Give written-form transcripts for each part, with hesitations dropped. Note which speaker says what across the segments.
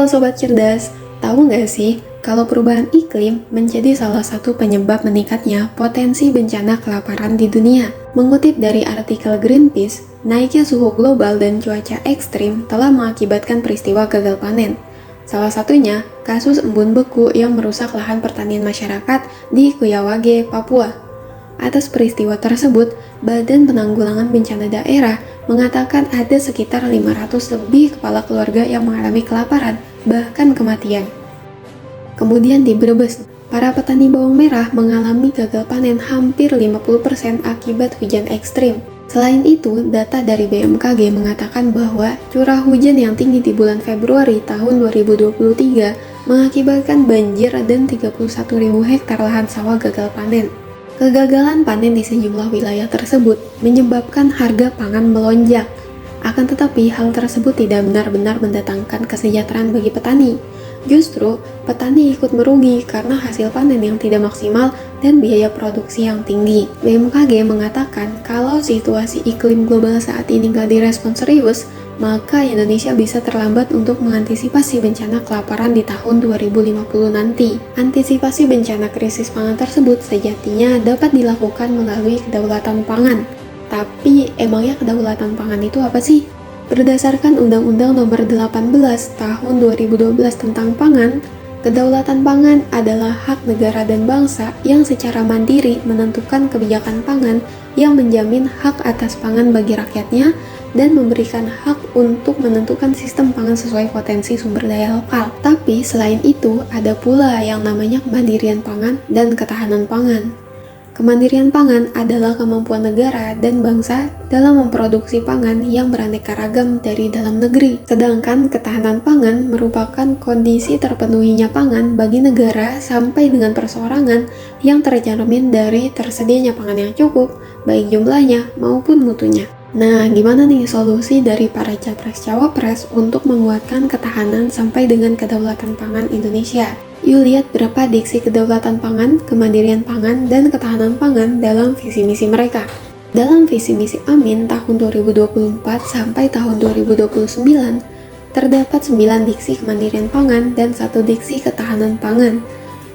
Speaker 1: Halo Sobat Cerdas, tahu nggak sih kalau perubahan iklim menjadi salah satu penyebab meningkatnya potensi bencana kelaparan di dunia? Mengutip dari artikel Greenpeace, naiknya suhu global dan cuaca ekstrim telah mengakibatkan peristiwa gagal panen. Salah satunya, kasus embun beku yang merusak lahan pertanian masyarakat di Kuyawage, Papua. Atas peristiwa tersebut, Badan Penanggulangan Bencana Daerah mengatakan ada sekitar 500 lebih kepala keluarga yang mengalami kelaparan, bahkan kematian. Kemudian di Brebes, para petani bawang merah mengalami gagal panen hampir 50% akibat hujan ekstrim. Selain itu, data dari BMKG mengatakan bahwa curah hujan yang tinggi di bulan Februari tahun 2023 mengakibatkan banjir dan 31.000 hektar lahan sawah gagal panen. Kegagalan panen di sejumlah wilayah tersebut menyebabkan harga pangan melonjak. Akan tetapi, hal tersebut tidak benar-benar mendatangkan kesejahteraan bagi petani. Justru, petani ikut merugi karena hasil panen yang tidak maksimal dan biaya produksi yang tinggi. BMKG mengatakan kalau situasi iklim global saat ini nggak direspon serius, maka Indonesia bisa terlambat untuk mengantisipasi bencana kelaparan di tahun 2050 nanti. Antisipasi bencana krisis pangan tersebut sejatinya dapat dilakukan melalui kedaulatan pangan. Tapi, emangnya kedaulatan pangan itu apa sih? Berdasarkan Undang-Undang Nomor 18 Tahun 2012 tentang Pangan, kedaulatan pangan adalah hak negara dan bangsa yang secara mandiri menentukan kebijakan pangan yang menjamin hak atas pangan bagi rakyatnya dan memberikan hak untuk menentukan sistem pangan sesuai potensi sumber daya lokal. Tapi selain itu, ada pula yang namanya kemandirian pangan dan ketahanan pangan. Kemandirian pangan adalah kemampuan negara dan bangsa dalam memproduksi pangan yang beraneka ragam dari dalam negeri. Sedangkan ketahanan pangan merupakan kondisi terpenuhinya pangan bagi negara sampai dengan perseorangan yang terjamin dari tersedianya pangan yang cukup, baik jumlahnya maupun mutunya. Nah, gimana nih solusi dari para capres-cawapres untuk menguatkan ketahanan sampai dengan kedaulatan pangan Indonesia? Yuk lihat berapa diksi kedaulatan pangan, kemandirian pangan, dan ketahanan pangan dalam visi misi mereka. Dalam visi misi Amin tahun 2024 sampai tahun 2029, terdapat 9 diksi kemandirian pangan dan 1 diksi ketahanan pangan.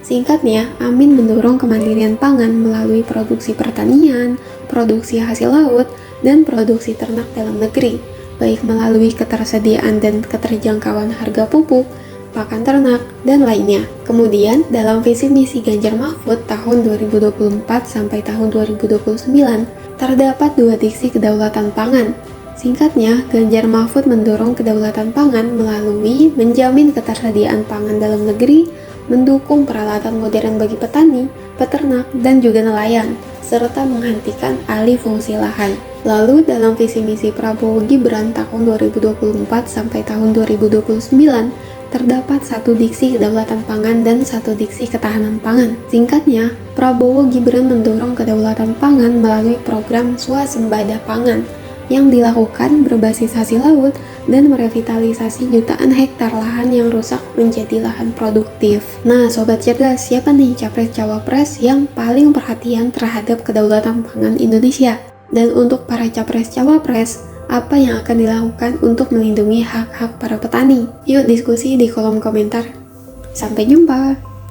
Speaker 1: Singkatnya, Amin mendorong kemandirian pangan melalui produksi pertanian, produksi hasil laut, dan produksi ternak dalam negeri, baik melalui ketersediaan dan keterjangkauan harga pupuk, pakan ternak, dan lainnya. Kemudian, dalam visi misi Ganjar Mahfud tahun 2024 sampai tahun 2029, terdapat 2 diksi kedaulatan pangan. Singkatnya, Ganjar Mahfud mendorong kedaulatan pangan melalui menjamin ketersediaan pangan dalam negeri, mendukung peralatan modern bagi petani, peternak, dan juga nelayan, serta menghentikan alih fungsi lahan. Lalu dalam visi misi Prabowo Gibran tahun 2024 sampai tahun 2029, terdapat 1 diksi kedaulatan pangan dan 1 diksi ketahanan pangan. Singkatnya, Prabowo Gibran mendorong kedaulatan pangan melalui program swasembada pangan yang dilakukan berbasis hasil laut dan merevitalisasi jutaan hektar lahan yang rusak menjadi lahan produktif. Nah, Sobat Cerdas, siapa nih capres-cawapres yang paling perhatian terhadap kedaulatan pangan Indonesia? Dan untuk para capres-cawapres, apa yang akan dilakukan untuk melindungi hak-hak para petani? Yuk diskusi di kolom komentar. Sampai jumpa!